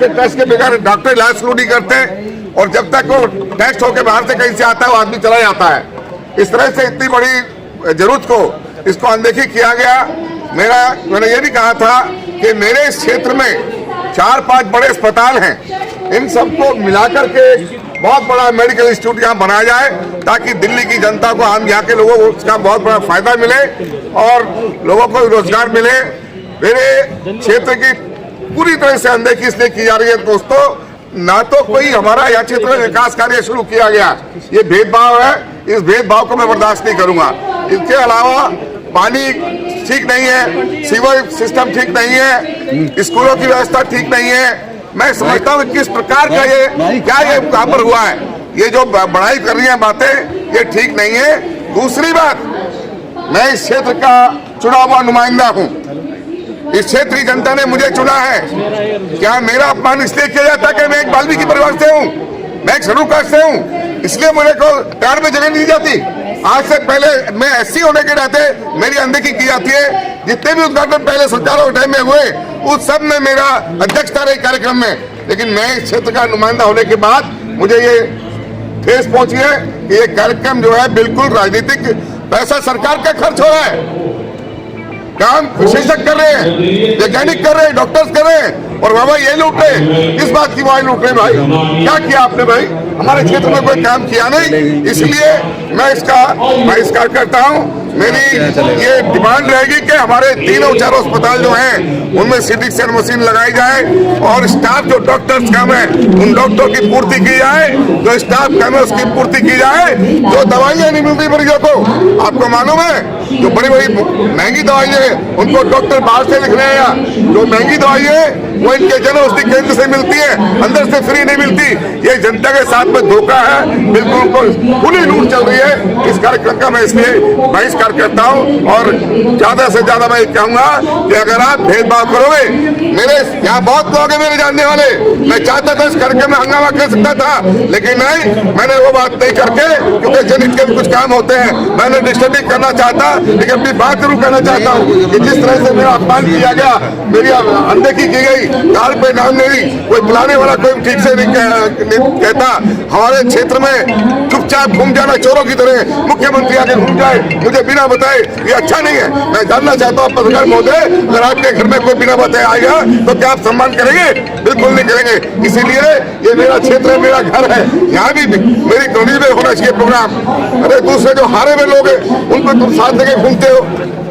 Test के बगैर doctor इलाज शुरू नहीं करते, और जब तक वो टेस्ट होकर बाहर से कहीं से आता है वो आदमी चला जाता है। इस तरह से इतनी बड़ी जरूरत को इसको अनदेखी किया गया। मैंने ये भी कहा था कि मेरे इस क्षेत्र में 4-5 बड़े अस्पताल हैं, इन सबको मिलाकर के बहुत बड़ा मेडिकल इंस्टीट्यूट यहाँ बनाया जाए, ताकि दिल्ली की जनता को, आम यहाँ के लोगों को उसका बहुत बड़ा फायदा मिले और लोगों को रोजगार मिले। मेरे क्षेत्र की पूरी तरह से अनदेखी इसलिए की जा रही है दोस्तों, ना तो कोई हमारा यहाँ क्षेत्र में विकास कार्य शुरू किया गया, ये भेदभाव है, इस भेदभाव को मैं बर्दाश्त नहीं करूंगा। इसके अलावा पानी ठीक नहीं है, सीवर सिस्टम ठीक नहीं है, स्कूलों की व्यवस्था ठीक नहीं है। मैं समझता हूँ किस प्रकार का ये यहाँ पर हुआ है, ये जो बढ़ाई कर रही है बातें, ये ठीक नहीं है। दूसरी बात, मैं इस क्षेत्र का चुना हुआ नुमाइंदा हूँ, इस क्षेत्र की जनता ने मुझे चुना है। क्या मेरा अपमान इसलिए किया जाता है कि मैं एक वाल्मीकि परिवार से हूँ, मैं एक शेड्यूल कास्ट से हूँ, इसलिए मुझे को प्यार में जगह नहीं दी जाती? आज से पहले मैं एससी होने के नाते मेरी अनदेखी की जाती है। जितने भी उद्घाटन पहले सरकारों के टाइम में हुए, उस सब में मेरा अध्यक्षता रही कार्यक्रम में, लेकिन मैं इस क्षेत्र का नुमाइंदा होने के बाद मुझे ये ठेस पहुंची है कि ये कार्यक्रम जो है बिल्कुल राजनीतिक पैसा सरकार का खर्च हो रहा है। काम विशेषज्ञ कर रहे हैं, वैज्ञानिक कर रहे हैं, डॉक्टर्स कर रहे हैं, और बाबा ये लूट रहे। इस बात की वहां लूट रहे भाई, क्या किया आपने भाई? हमारे क्षेत्र में कोई काम किया नहीं, इसलिए मैं इसका बहिष्कार करता हूं। मेरी ये डिमांड रहेगी कि हमारे 3-4 अस्पताल जो हैं उनमें सीटी स्कैन मशीन लगाई जाए, और स्टाफ जो डॉक्टर्स कम है उन डॉक्टरों की पूर्ति की जाए, जो स्टाफ कम है उसकी पूर्ति की जाए। जो दवाइयाँ नहीं मिल रही मरीजों को, आपको मालूम है, जो बड़ी बड़ी महंगी दवाइयाँ उनको डॉक्टर बाहर से लिख रहे हैं, जो महंगी दवाई है वो इनके जन औषधि केंद्र से मिलती है, अंदर से फ्री नहीं मिलती। ये जनता के साथ में धोखा है, बिल्कुल उनको खुली लूट चल रही है। इस कार्यक्रम का मैं इसलिए बहिष्कार करता हूँ, और ज्यादा से ज्यादा मैं कहूंगा कि अगर आप भेदभाव करोगे, मेरे यहाँ बहुत लोग हैं मेरे जानने वाले, मैं चाहता था इस कार्यक्रम में हंगामा कर सकता था, लेकिन नहीं, मैंने वो बात नहीं करके, क्योंकि जनहित के भी कुछ काम होते हैं, मैंने डिस्टर्बिंग करना चाहता, लेकिन अपनी बात जरूर कहना चाहता हूँ कि जिस तरह से मेरा अपमान किया गया, मेरी अनदेखी की गई, कार्ड पे नाम नहीं, कोई बुलाने वाला कोई ठीक से नहीं कहता। हमारे क्षेत्र में चुपचाप घूम जाना चोरों की तरह, मुख्यमंत्री आगे घूम जाए मुझे बिना बताए, ये अच्छा नहीं है। मैं जानना चाहता हूँ पत्रकार महोदय, अगर आपके घर में कोई बिना बताए आएगा तो क्या आप सम्मान करेंगे? बिल्कुल नहीं करेंगे। इसीलिए ये मेरा क्षेत्र है, मेरा घर है, यहाँ भी मेरी कॉलोनी में होना चाहिए प्रोग्राम। अरे दूसरे जो हारे हुए लोग हैं उनको तुम साथ लेके घूमते हो,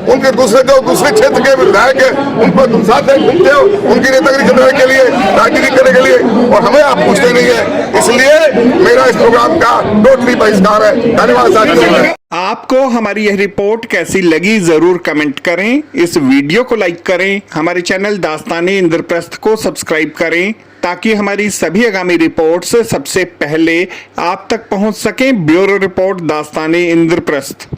उनके दूसरे क्षेत्र के विधायक है उनको तुम साथ लेके घूमते हो, उनकी नेतागिरी करने के लिए, राजनीति करने के लिए, और हमें आप पूछते नहीं है। इसलिए मेरा इस प्रोग्राम का टोटली बहिष्कार है। धन्यवाद साथी। आपको हमारी यह रिपोर्ट कैसी लगी जरूर कमेंट करें, इस वीडियो को लाइक करें, हमारे चैनल दास्ताने इंद्रप्रस्थ को सब्सक्राइब करें, ताकि हमारी सभी आगामी रिपोर्ट्स सबसे पहले आप तक पहुंच सकें। Bureau report Dastane Indraprastha.